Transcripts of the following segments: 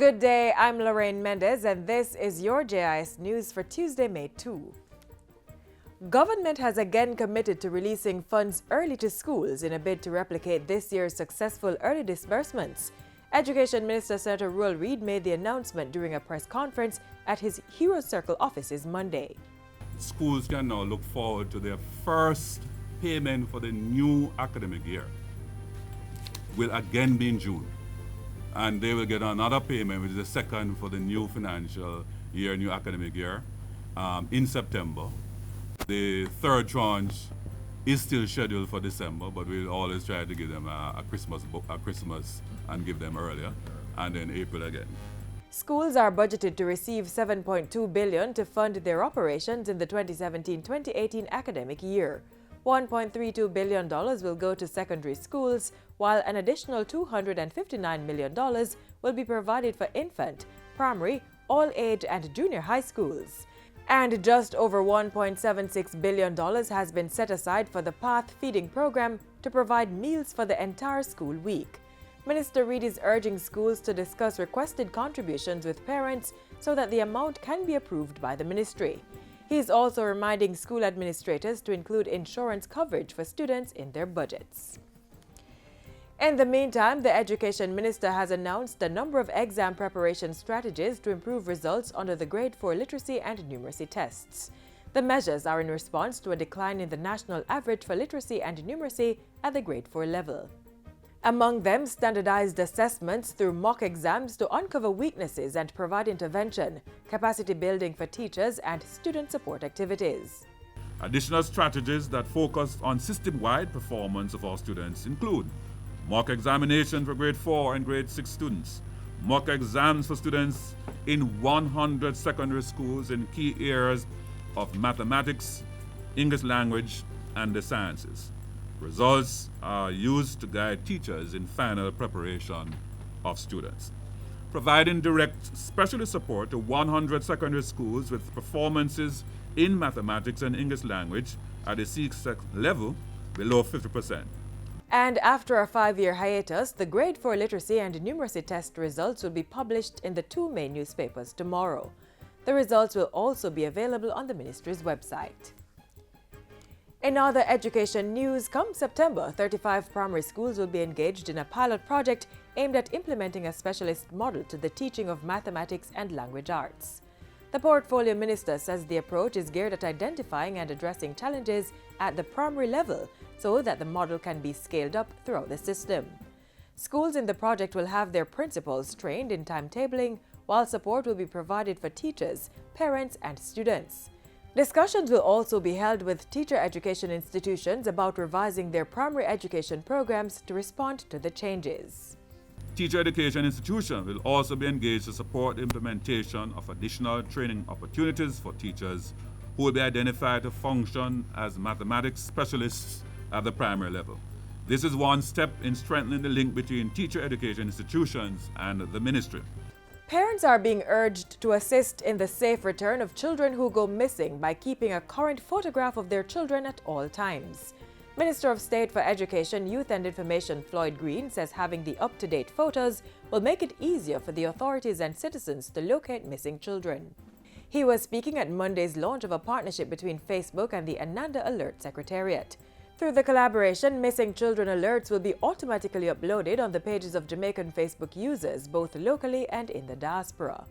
Good day, I'm Lorraine Mendez and this is your JIS News for Tuesday, May 2. Government has again committed to releasing funds early to schools in a bid to replicate this year's successful early disbursements. Education Minister Senator Roel Reid made the announcement during a press conference at his Hero Circle offices Monday. Schools can now look forward to their first payment for the new academic year. Will again be in June. And they will get another payment, which is the second for the new financial year, new academic year, in September. The third tranche is still scheduled for December, but we'll always try to give them a Christmas and give them earlier, and then April again. Schools are budgeted to receive $7.2 billion to fund their operations in the 2017-2018 academic year. $1.32 billion will go to secondary schools, while an additional $259 million will be provided for infant, primary, all-age and junior high schools. And just over $1.76 billion has been set aside for the PATH feeding program to provide meals for the entire school week. Minister Reid is urging schools to discuss requested contributions with parents so that the amount can be approved by the ministry. He is also reminding school administrators to include insurance coverage for students in their budgets. In the meantime, the Education Minister has announced a number of exam preparation strategies to improve results under the Grade 4 literacy and numeracy tests. The measures are in response to a decline in the national average for literacy and numeracy at the Grade 4 level. Among them, standardized assessments through mock exams to uncover weaknesses and provide intervention, capacity building for teachers, and student support activities. Additional strategies that focus on system-wide performance of our students include mock examination for grade 4 and grade 6 students, mock exams for students in 100 secondary schools in key areas of mathematics, English language, and the sciences. Results are used to guide teachers in final preparation of students. Providing direct specialist support to 100 secondary schools with performances in mathematics and English language at the C6 level below 50%. And after a 5-year hiatus, the Grade 4 literacy and numeracy test results will be published in the 2 main newspapers tomorrow. The results will also be available on the ministry's website. In other education news, come September, 35 primary schools will be engaged in a pilot project aimed at implementing a specialist model to the teaching of mathematics and language arts. The portfolio minister says the approach is geared at identifying and addressing challenges at the primary level so that the model can be scaled up throughout the system. Schools in the project will have their principals trained in timetabling, while support will be provided for teachers, parents, and students. Discussions will also be held with teacher education institutions about revising their primary education programs to respond to the changes. Teacher education institutions will also be engaged to support the implementation of additional training opportunities for teachers who will be identified to function as mathematics specialists at the primary level. This is one step in strengthening the link between teacher education institutions and the ministry. Parents are being urged to assist in the safe return of children who go missing by keeping a current photograph of their children at all times. Minister of State for Education, Youth and Information Floyd Green says having the up-to-date photos will make it easier for the authorities and citizens to locate missing children. He was speaking at Monday's launch of a partnership between Facebook and the Ananda Alert Secretariat. Through the collaboration, missing children alerts will be automatically uploaded on the pages of Jamaican Facebook users, both locally and in the diaspora.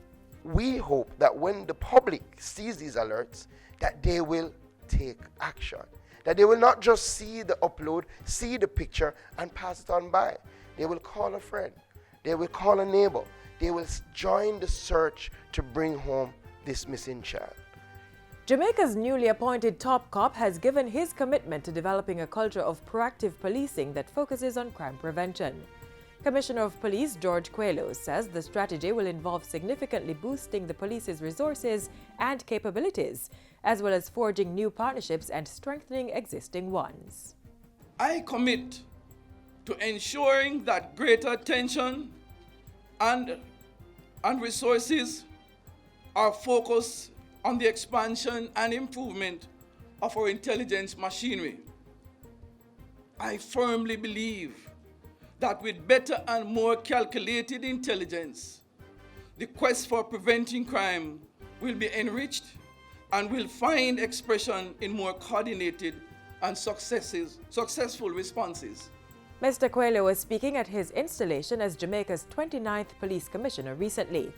We hope that when the public sees these alerts, that they will take action. That they will not just see the upload, see the picture, and pass it on by. They will call a friend. They will call a neighbor. They will join the search to bring home this missing child. Jamaica's newly appointed top cop has given his commitment to developing a culture of proactive policing that focuses on crime prevention. Commissioner of Police George Quaylo says the strategy will involve significantly boosting the police's resources and capabilities, as well as forging new partnerships and strengthening existing ones. I commit to ensuring that greater attention and resources are focused on the expansion and improvement of our intelligence machinery. I firmly believe that with better and more calculated intelligence, the quest for preventing crime will be enriched and will find expression in more coordinated and successful responses. Mr. Coelho was speaking at his installation as Jamaica's 29th Police Commissioner recently.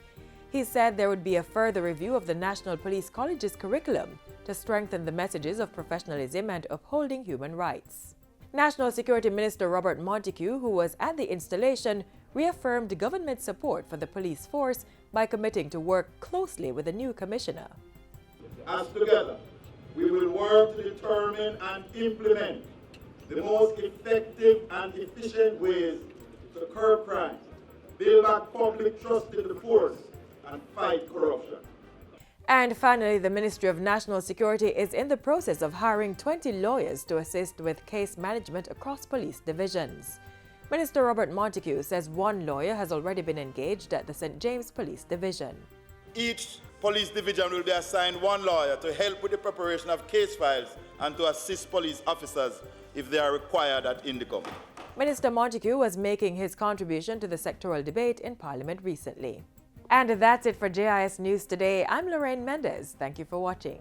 He said there would be a further review of the National Police College's curriculum to strengthen the messages of professionalism and upholding human rights. National Security Minister Robert Montego, who was at the installation, reaffirmed government support for the police force by committing to work closely with the new commissioner. As together, we will work to determine and implement the most effective and efficient ways to curb crime, build back public trust in the force, and fight corruption. And finally, the Ministry of National Security is in the process of hiring 20 lawyers to assist with case management across police divisions. Minister Robert Montego says one lawyer has already been engaged at the St. James Police Division. Each police division will be assigned one lawyer to help with the preparation of case files and to assist police officers if they are required at Indicom. Minister Montego was making his contribution to the sectoral debate in Parliament recently. And that's it for JIS News Today. I'm Lorraine Mendez. Thank you for watching.